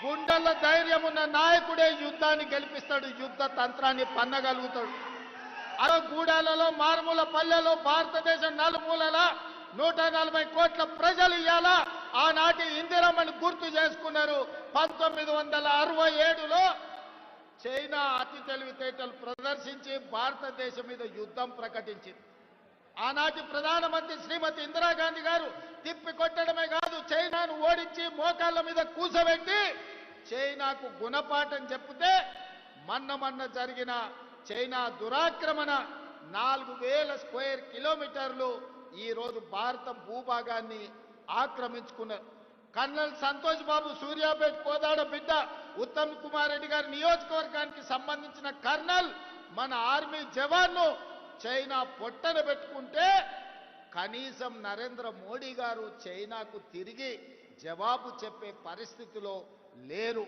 గుండెల ధైర్యం ఉన్న నాయకుడే యుద్ధాన్ని గెలిపిస్తాడు, యుద్ధ తంత్రాన్ని పన్నగలుగుతాడు. అరో గూడాలలో మారుమూల పల్లెలో భారతదేశం నలుమూలల 140 కోట్ల ప్రజలు ఇవాళ ఆనాటి ఇందిరమ్మని గుర్తు చేసుకున్నారు. 1967లో చైనా అతి తెలివితేటలు ప్రదర్శించి భారతదేశం మీద యుద్ధం ప్రకటించింది. ఆనాటి ప్రధానమంత్రి శ్రీమతి ఇందిరాగాంధీ గారు తిప్పి కొట్టడమే కాదు, చైనాను ఓడించి మోకాళ్ళ మీద కూసబెట్టి చైనాకు గుణపాఠం చెప్తే మన్న జరిగిన చైనా దురాక్రమణ 4000 స్క్వేర్ కిలోమీటర్లు ఈ రోజు భారత భూభాగాన్ని ఆక్రమించుకున్నారు. కర్నల్ సంతోష్ బాబు సూర్యాపేట కోదాడ బిడ్డ ఉత్తమ్ కుమార్ రెడ్డి గారి నియోజకవర్గానికి సంబంధించిన కర్నల్ మన ఆర్మీ జవాన్ను చైనా పొట్టన పెట్టుకుంటే కనీసం నరేంద్ర మోడీ గారు చైనాకు తిరిగి జవాబు చెప్పే పరిస్థితిలో లేరు.